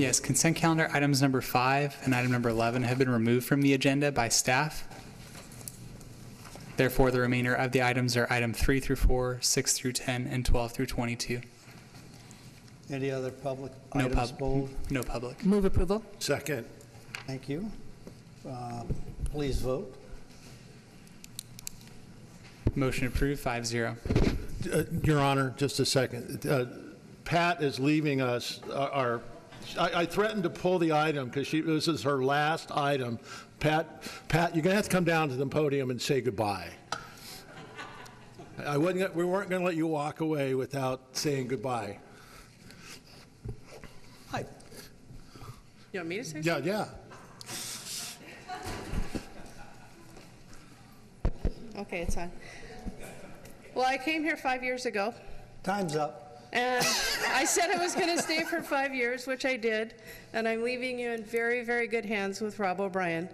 Yes, consent calendar items number 5 and item number 11 have been removed from the agenda by staff. Therefore, the remainder of the items are item 3 through 4, 6 through 10, and 12 through 22. Any other public No items pulled? No public. Move approval. Second. Thank you. Please vote. Motion approved, 5-0. Your Honor, just a second. Pat is leaving us. I threatened to pull the item because this is her last item. Pat, you're going to have to come down to the podium and say goodbye. We weren't going to let you walk away without saying goodbye. Hi. You want me to say Yeah, yeah. Okay, it's on. Well, I came here 5 years ago, Time's up. and I said I was going to stay for 5 years, which I did, and I'm leaving you in very, very good hands with Rob O'Brien.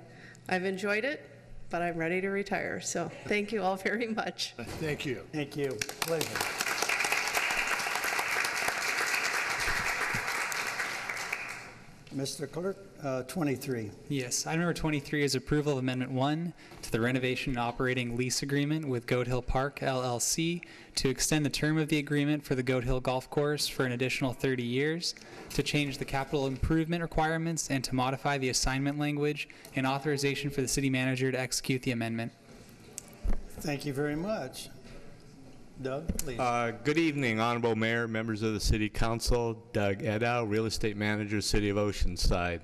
I've enjoyed it, but I'm ready to retire, so thank you all very much. Thank you. Thank you. Pleasure. Mr. Clerk, 23. Yes, item number 23 is approval of Amendment 1 to the renovation and operating lease agreement with Goat Hill Park LLC to extend the term of the agreement for the Goat Hill Golf Course for an additional 30 years, to change the capital improvement requirements, and to modify the assignment language, and authorization for the city manager to execute the amendment. Thank you very much. Doug, please. Good evening, Honorable Mayor, members of the City Council. Doug Edow, Real Estate Manager, City of Oceanside.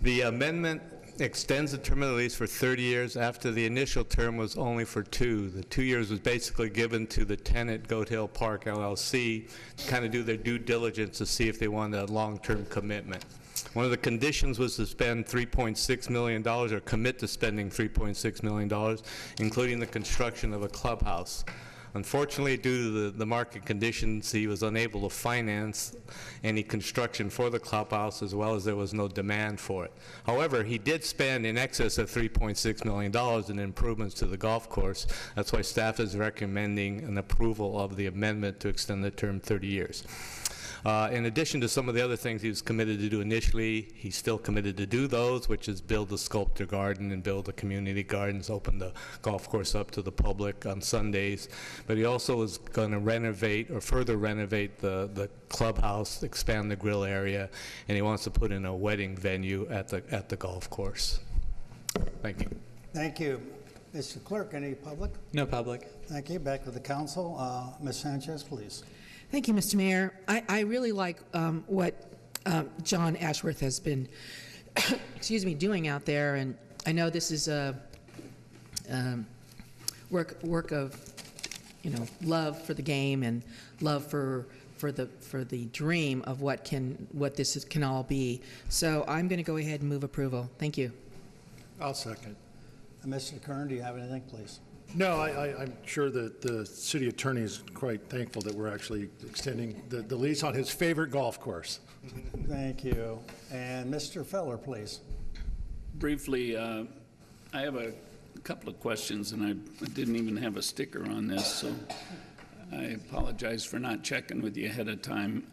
The amendment extends the term of the lease for 30 years after the initial term was only for 2. The 2 years was basically given to the tenant, Goat Hill Park LLC, to kind of do their due diligence to see if they wanted a long-term commitment. One of the conditions was to spend $3.6 million, or commit to spending $3.6 million, including the construction of a clubhouse. Unfortunately, due to the market conditions, he was unable to finance any construction for the clubhouse, as well as there was no demand for it. However, he did spend in excess of $3.6 million in improvements to the golf course. That's why staff is recommending an approval of the amendment to extend the term 30 years. In addition to some of the other things he was committed to do initially, he's still committed to do those, which is build the sculpture garden and build the community gardens, open the golf course up to the public on Sundays. But he also is going to renovate or further renovate the clubhouse, expand the grill area, and he wants to put in a wedding venue at the golf course. Thank you. Thank you. Mr. Clerk, any public? No public. Thank you. Back to the council. Ms. Sanchez, please. Thank you, Mr. Mayor. I really like what John Ashworth has been, excuse me, doing out there, and I know this is a work of, love for the game and love for the dream of what this can all be. So I'm going to go ahead and move approval. Thank you. I'll second. Mr. Kern, do you have anything, please? No, I'm sure that the city attorney is quite thankful that we're actually extending the lease on his favorite golf course. Thank you. And Mr. Feller, please. Briefly, I have a couple of questions, and I didn't even have a sticker on this, so I apologize for not checking with you ahead of time.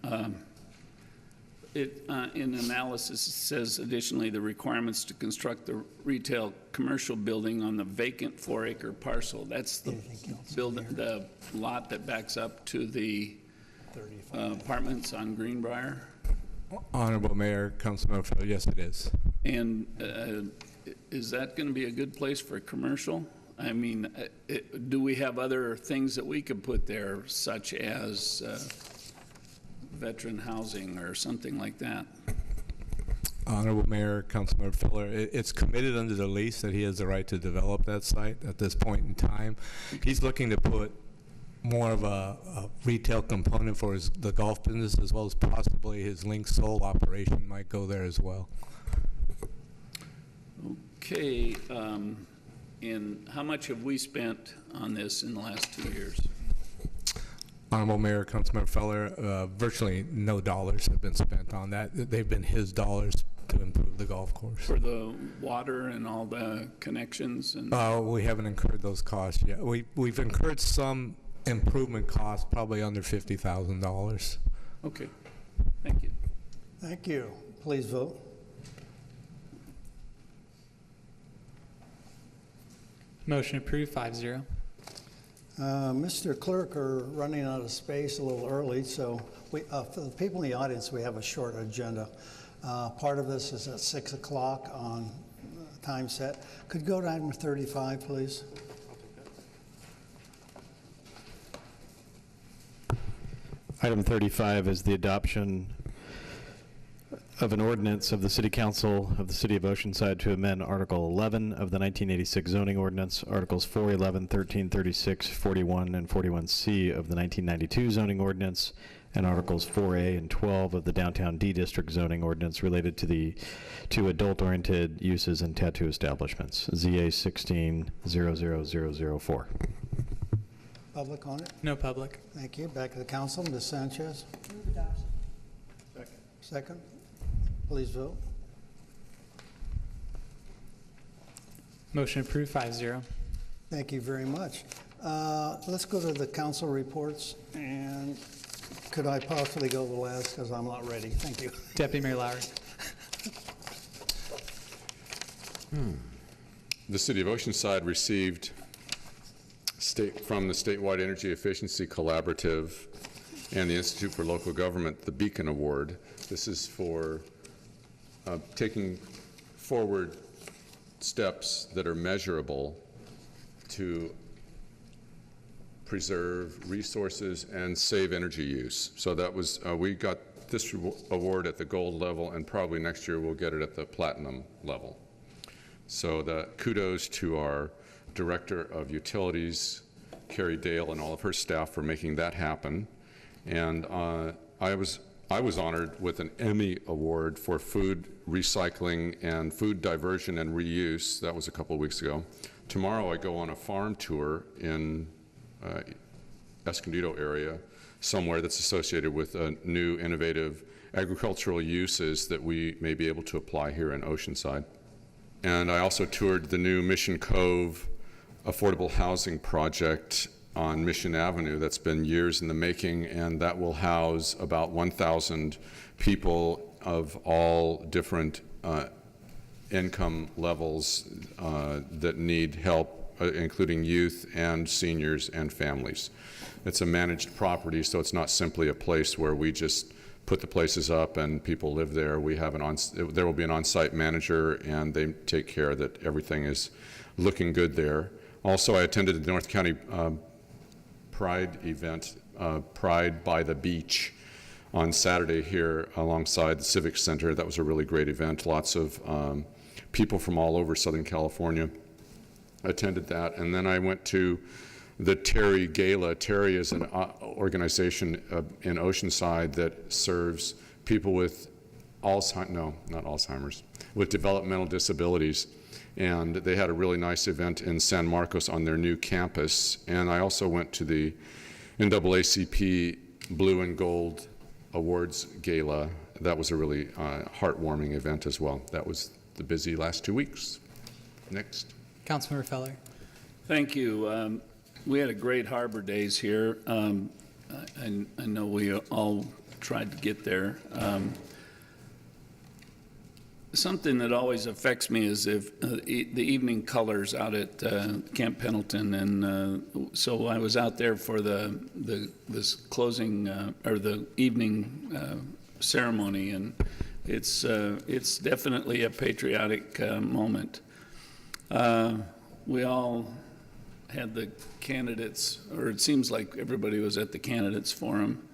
In analysis, it says additionally the requirements to construct the retail commercial building on the vacant 4-acre parcel. That's the the lot that backs up to the apartments on Greenbrier. Honorable Mayor, Councilmember Feller, yes, it is. And is that going to be a good place for commercial? I mean, do we have other things that we could put there, such as veteran housing or something like that? Honorable Mayor, Councilmember Feller, it's committed under the lease that he has the right to develop that site at this point in time. He's looking to put more of a retail component for the golf business, as well as possibly his Link Soul operation might go there as well. Okay, and how much have we spent on this in the last 2 years? Honorable Mayor, Councilmember Feller, virtually no dollars have been spent on that. They've been his dollars to improve the golf course. For the water and all the connections? And we haven't incurred those costs yet. We've incurred some improvement costs, probably under $50,000. okay, thank you. Thank you. Please vote. Motion approved, 5-0. Mr. Clerk, are running out of space a little early, so for the people in the audience, we have a short agenda. Part of this is at 6 o'clock on time set. Could you go to item 35, please? Item 35 is the adoption of an ordinance of the City Council of the City of Oceanside to amend Article 11 of the 1986 zoning ordinance, Articles 4, 11, 13, 36, 41, and 41C of the 1992 zoning ordinance, and Articles 4A and 12 of the Downtown D District zoning ordinance related to adult-oriented uses and tattoo establishments, ZA 16-00004. Public on it? No public. Thank you. Back to the council. Ms. Sanchez? Move adoption. Second. Please vote. Motion approved, 5-0. Thank you very much. Let's go to the council reports, and could I possibly go the last, because I'm not ready. Thank you. Deputy Mayor Lowry. The City of Oceanside received from the Statewide Energy Efficiency Collaborative and the Institute for Local Government the Beacon Award. This is for taking forward steps that are measurable to preserve resources and save energy use. So that was, we got this award at the gold level, and probably next year we'll get it at the platinum level. So the kudos to our Director of Utilities, Carrie Dale, and all of her staff for making that happen. And I was honored with an Emmy Award for food recycling and food diversion and reuse. That was a couple of weeks ago. Tomorrow I go on a farm tour in Escondido area, somewhere that's associated with new innovative agricultural uses that we may be able to apply here in Oceanside. And I also toured the new Mission Cove affordable housing project on Mission Avenue that's been years in the making, and that will house about 1,000 people of all different income levels that need help, including youth and seniors and families. It's a managed property, so it's not simply a place where we just put the places up and people live there. We have there will be an on-site manager, and they take care that everything is looking good there. Also, I attended the North County Pride event, Pride by the Beach, on Saturday here alongside the Civic Center. That was a really great event. Lots of people from all over Southern California attended that. And then I went to the Terry Gala. Terry is an organization in Oceanside that serves people with with developmental disabilities. And they had a really nice event in San Marcos on their new campus. And I also went to the NAACP Blue and Gold Awards Gala. That was a really heartwarming event as well. That was the busy last 2 weeks. Next. Councilmember Feller. Thank you. We had a great Harbor Days here. I know we all tried to get there. Something that always affects me is if the evening colors out at Camp Pendleton, and so I was out there for this closing or the evening ceremony, and it's definitely a patriotic moment. We all had the candidates, or it seems like everybody was at the candidates forum.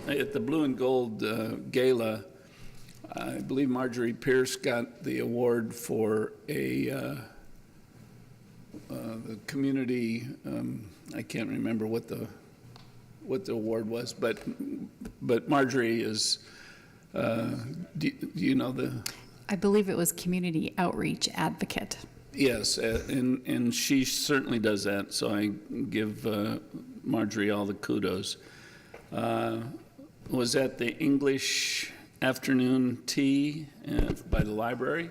At the Blue and Gold Gala, I believe Marjorie Pierce got the award for the community. I can't remember what the award was, but Marjorie is. Do you know the? I believe it was Community Outreach Advocate. Yes, and she certainly does that. So I give Marjorie all the kudos. Was at the English afternoon tea by the library.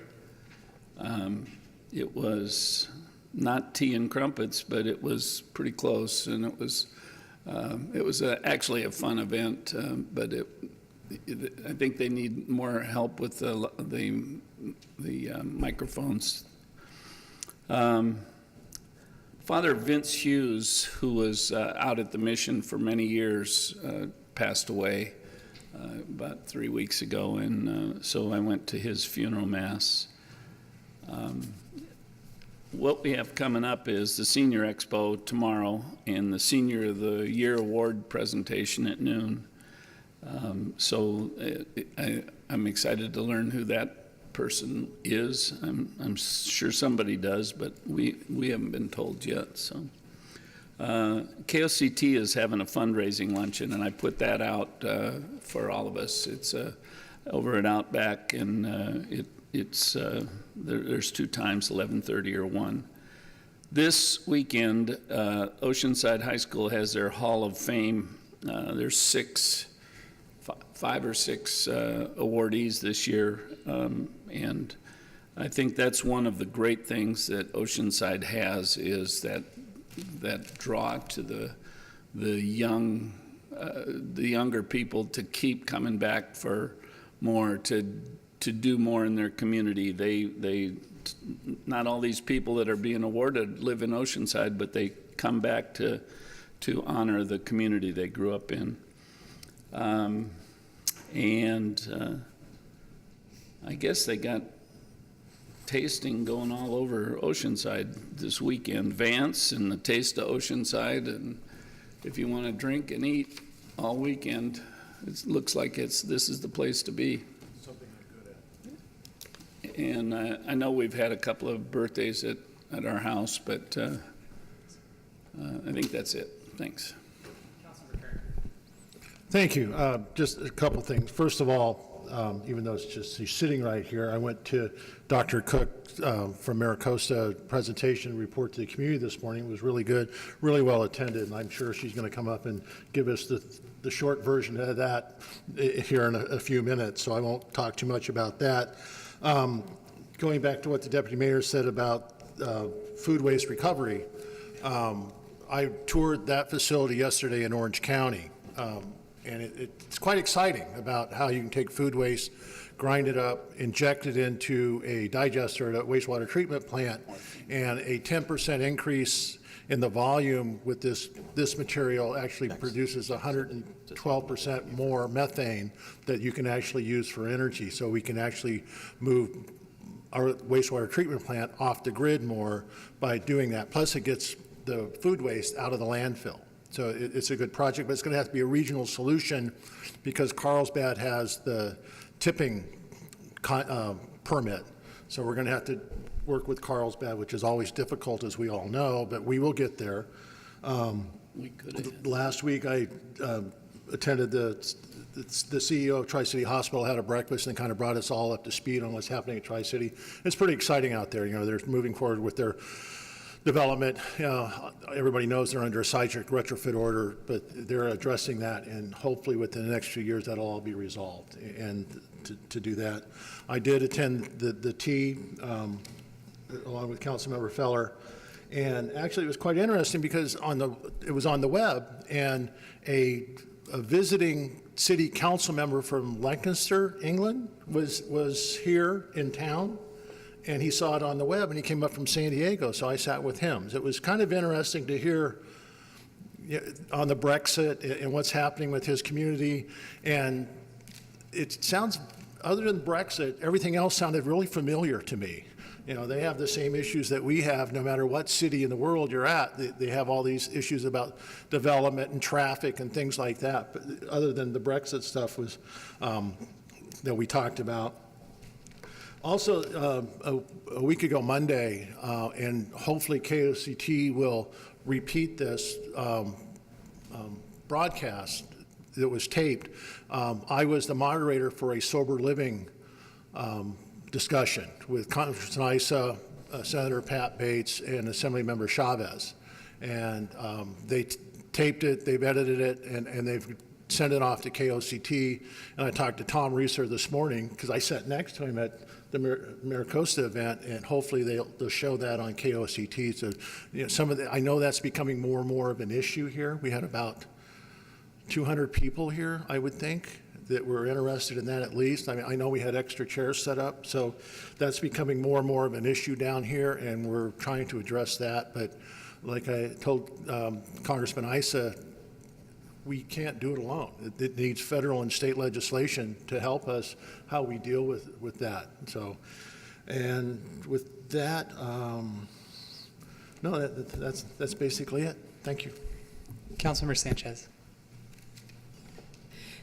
It was not tea and crumpets, but it was pretty close, and it was It was actually a fun event, but I think they need more help with the microphones. Father Vince Hughes, who was out at the mission for many years, passed away about 3 weeks ago, and so I went to his funeral mass. What we have coming up is the Senior Expo tomorrow and the Senior of the Year Award presentation at noon. So I'm excited to learn who that person is. I'm sure somebody does, but we haven't been told yet. So KOCT is having a fundraising luncheon, and I put that out for all of us. It's over at Outback, and there's 2 times, 11:30 or 1. This weekend, Oceanside High School has their Hall of Fame. There's 5 or 6 awardees this year, and I think that's one of the great things that Oceanside has, is that draw to the younger people to keep coming back for more, to do more in their community. They not all these people that are being awarded live in Oceanside, but they come back to honor the community they grew up in. I guess they got tasting going all over Oceanside this weekend. Vance and the Taste of Oceanside, and if you want to drink and eat all weekend, it looks like this is the place to be. Something I'm good at. And I know we've had a couple of birthdays at our house, but I think that's it. Thanks. Thank you. Just a couple things. First of all, even though he's sitting right here, I went to Dr. Cook from Maricosta presentation report to the community this morning. It was really good, really well attended, and I'm sure she's going to come up and give us the short version of that here in a few minutes, so I won't talk too much about that. Going back to what the Deputy Mayor said about food waste recovery, I toured that facility yesterday in Orange County. And it's quite exciting about how you can take food waste, grind it up, inject it into a digester at a wastewater treatment plant, and a 10% increase in the volume with this material actually produces 112% more methane that you can actually use for energy. So we can actually move our wastewater treatment plant off the grid more by doing that. Plus it gets the food waste out of the landfill. So it's a good project, but it's going to have to be a regional solution because Carlsbad has the tipping permit. So we're going to have to work with Carlsbad, which is always difficult, as we all know, but we will get there. Last week I attended the CEO of Tri-City Hospital, had a breakfast, and kind of brought us all up to speed on what's happening at Tri-City. It's pretty exciting out there. You know, they're moving forward with their development. Everybody knows they're under a seismic retrofit order, but they're addressing that, and hopefully within the next few years that'll all be resolved. And to do that, I did attend the tea along with Councilmember Feller, and actually it was quite interesting because it was on the web, and a visiting city council member from Lancaster, England, was here in town. And he saw it on the web, and he came up from San Diego, so I sat with him. It was kind of interesting to hear on the Brexit and what's happening with his community. And it sounds, other than Brexit, everything else sounded really familiar to me. You know, they have the same issues that we have no matter what city in the world you're at. They have all these issues about development and traffic and things like that. But other than the Brexit stuff was that we talked about. Also, a week ago Monday, and hopefully KOCT will repeat this broadcast that was taped. I was the moderator for a sober living discussion with Congressman Issa, Senator Pat Bates, and Assemblymember Chavez. And they taped it, they've edited it, and they've sent it off to KOCT. And I talked to Tom Reeser this morning because I sat next to him at the Maricosta event, and hopefully they'll show that on KOCT. So, you know, I know that's becoming more and more of an issue here. We had about 200 people here, I would think, that were interested in that at least. I mean, I know we had extra chairs set up, so that's becoming more and more of an issue down here, and we're trying to address that. But like I told Congressman Issa, we can't do it alone. It needs federal and state legislation to help us how we deal with that. So, and with that, no, that's basically it. Thank you. Councilmember Sanchez.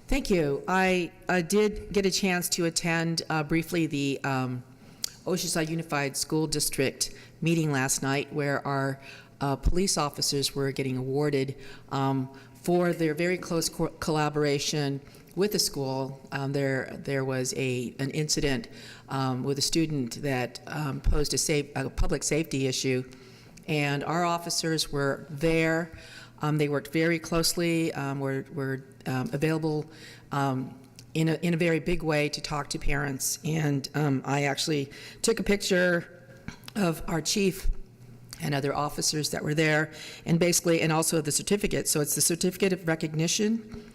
Thank you. I did get a chance to attend briefly the Oceanside Unified School District meeting last night, where our police officers were getting awarded for their very close collaboration with the school. There was an incident with a student that posed a public safety issue, and our officers were there. They worked very closely, were available in a very big way to talk to parents. And I actually took a picture of our chief and other officers that were there, and also the certificate. So it's the certificate of recognition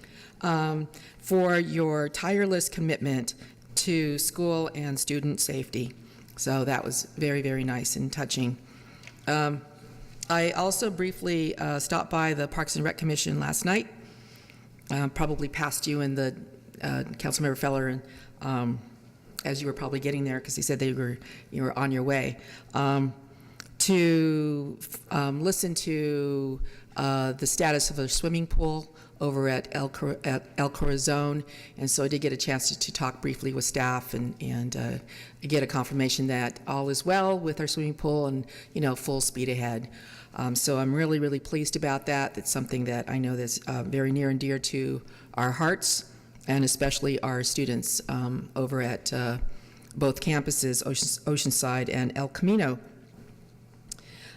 for your tireless commitment to school and student safety. So that was very, very nice and touching. I also briefly stopped by the Parks and Rec Commission last night, probably passed you and the Councilmember Feller, and as you were probably getting there, because he said you were on your way, to listen to the status of a swimming pool over at El Corazon. And so I did get a chance to talk briefly with staff and get a confirmation that all is well with our swimming pool and, full speed ahead. So I'm really, really pleased about that. That's something that I know that's very near and dear to our hearts, and especially our students over at both campuses, Oceanside and El Camino.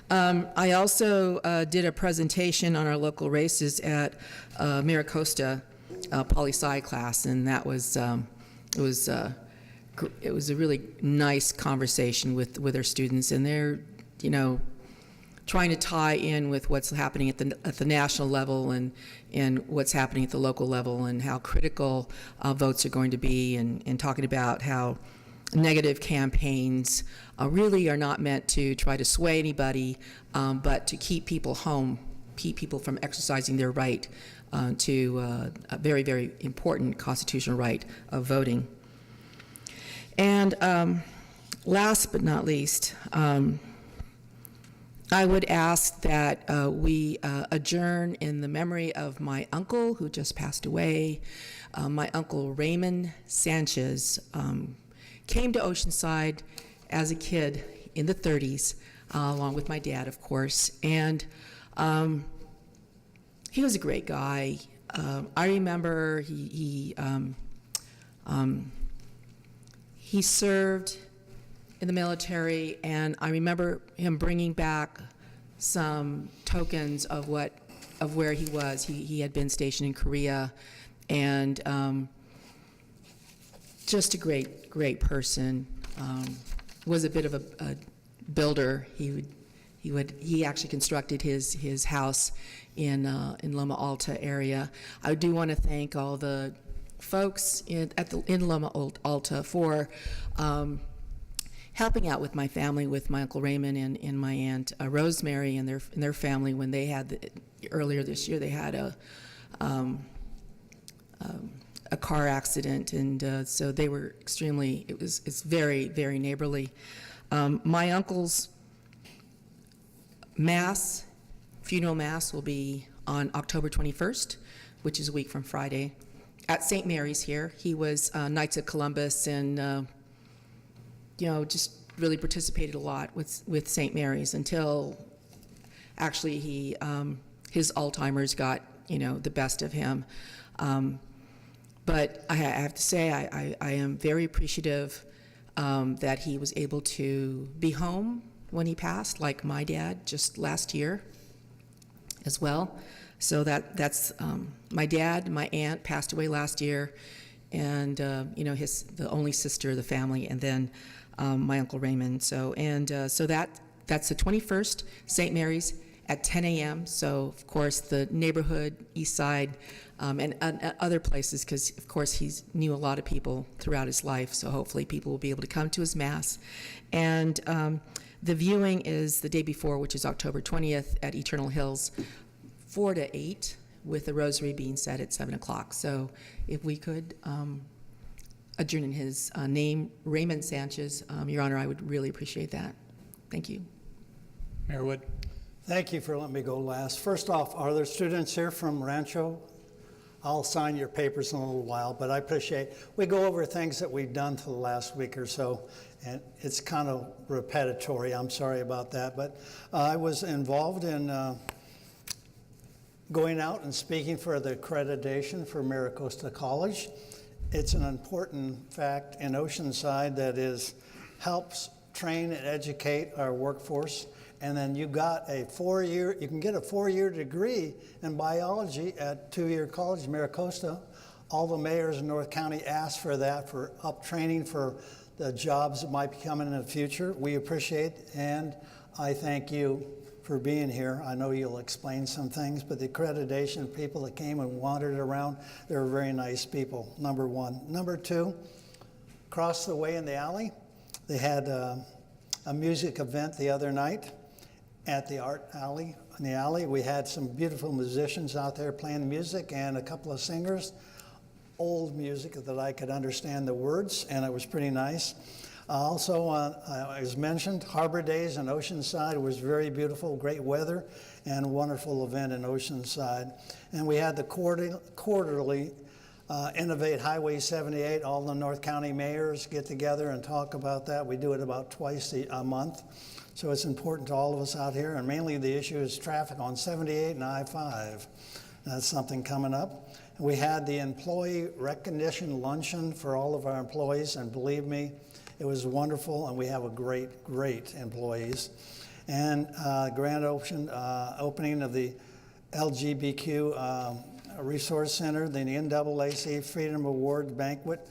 I also did a presentation on our local races at Maricosta Poli-Sci class, and that was it was a really nice conversation with our students, and they're trying to tie in with what's happening at the national level and what's happening at the local level, and how critical votes are going to be, and talking about how negative campaigns really are not meant to try to sway anybody, but to keep people home, keep people from exercising their right to a very, very important constitutional right of voting. And last but not least, I would ask that we adjourn in the memory of my uncle who just passed away. My uncle Raymond Sanchez came to Oceanside as a kid in the 30s, along with my dad, of course, and he was a great guy. I remember he served in the military, and I remember him bringing back some tokens of where he was. He had been stationed in Korea, and just a great person. Was a bit of a builder. He actually constructed his house in Loma Alta area. I do want to thank all the folks in Loma Alta for helping out with my family, with my Uncle Raymond and my Aunt Rosemary and their family when they had earlier this year they had a car accident, and so they were it's very, very neighborly. My uncle's funeral mass will be on October 21st, which is a week from Friday, at St. Mary's here. He was Knights of Columbus, and just really participated a lot with St. Mary's until actually his Alzheimer's got the best of him. But I have to say I am very appreciative that he was able to be home when he passed, like my dad just last year as well. So that's my dad, my aunt passed away last year, and the only sister of the family, and then my Uncle Raymond. So that's the 21st, St. Mary's at 10 a.m. So, of course, the neighborhood, East Side, and other places, because, of course, he knew a lot of people throughout his life, so hopefully people will be able to come to his Mass. And the viewing is the day before, which is October 20th at Eternal Hills, 4 to 8, with the rosary being said at 7 o'clock. So if we could adjourn in his name, Raymond Sanchez, Your Honor, I would really appreciate that. Thank you. Mayor Wood. Thank you for letting me go last. First off, are there students here from Rancho? I'll sign your papers in a little while, but I appreciate, we go over things that we've done for the last week or so, and it's kind of repetitory. I'm sorry about that, but I was involved in going out and speaking for the accreditation for Maricosta College. It's an important fact in Oceanside that helps train and educate our workforce. And then you got a 4-year, you can get a 4-year degree in biology at 2-year college, Maricosta. All the mayors in North County asked for that, for up training for the jobs that might be coming in the future. We appreciate it, and I thank you for being here. I know you'll explain some things, but the accreditation people that came and wandered around, they're very nice people, number one. Number two, across the way in the alley, they had a music event the other night. At the art alley, in the alley, we had some beautiful musicians out there playing music and a couple of singers, old music that I could understand the words, and it was pretty nice. Also, as mentioned, Harbor Days in Oceanside was very beautiful, great weather, and a wonderful event in Oceanside. And we had the quarterly Innovate Highway 78, all the North County mayors get together and talk about that. We do it about twice a month. So it's important to all of us out here, and mainly the issue is traffic on 78 and I-5. That's something coming up. We had the employee recognition luncheon for all of our employees, and believe me, it was wonderful, and we have a great, great employees. And grand opening of the LGBTQ Resource Center, the NAACP Freedom Award Banquet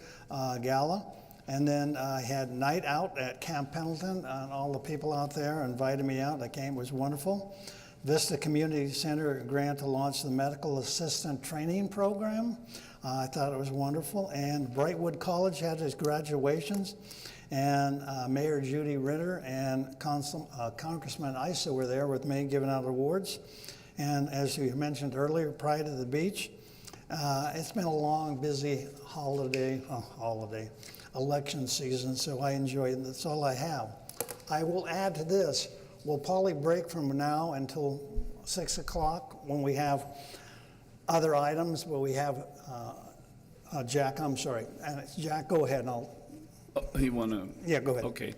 Gala. And then I had night out at Camp Pendleton, and all the people out there invited me out. I came, it was wonderful. Vista Community Center grant to launch the Medical Assistant Training Program. I thought it was wonderful. And Brightwood College had its graduations. And Mayor Judy Ritter and Congressman Issa were there with me giving out awards. And as you mentioned earlier, Pride of the Beach. It's been a long, busy election season, so I enjoy it. That's all I have. I will add to this, we'll probably break from now until 6 o'clock when we have other items, but we have, Jack, I'm sorry. Jack, go ahead. You want to? Yeah, go ahead. Okay.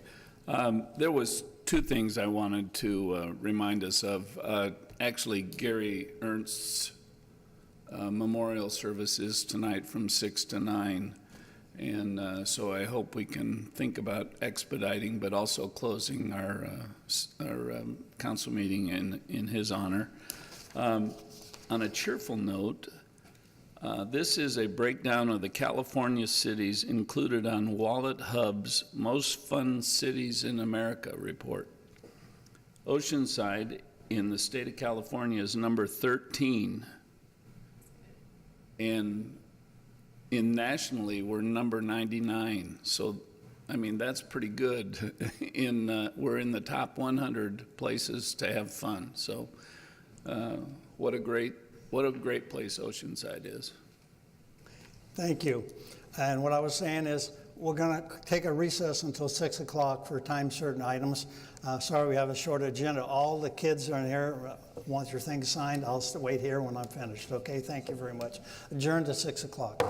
There was two things I wanted to remind us of. Actually, Gary Ernst's memorial service is tonight from 6 to 9. And so I hope we can think about expediting, but also closing our council meeting in his honor. On a cheerful note, this is a breakdown of the California cities included on Wallet Hub's Most Fun Cities in America report. Oceanside in the state of California is number 13. And nationally, we're number 99. So, I mean, that's pretty good. We're in the top 100 places to have fun. So, what a great place Oceanside is. Thank you. And what I was saying is, we're going to take a recess until 6 o'clock for time certain items. Sorry, we have a short agenda. All the kids are in here. Want your things signed? I'll wait here when I'm finished. Okay, thank you very much. Adjourn to 6 o'clock.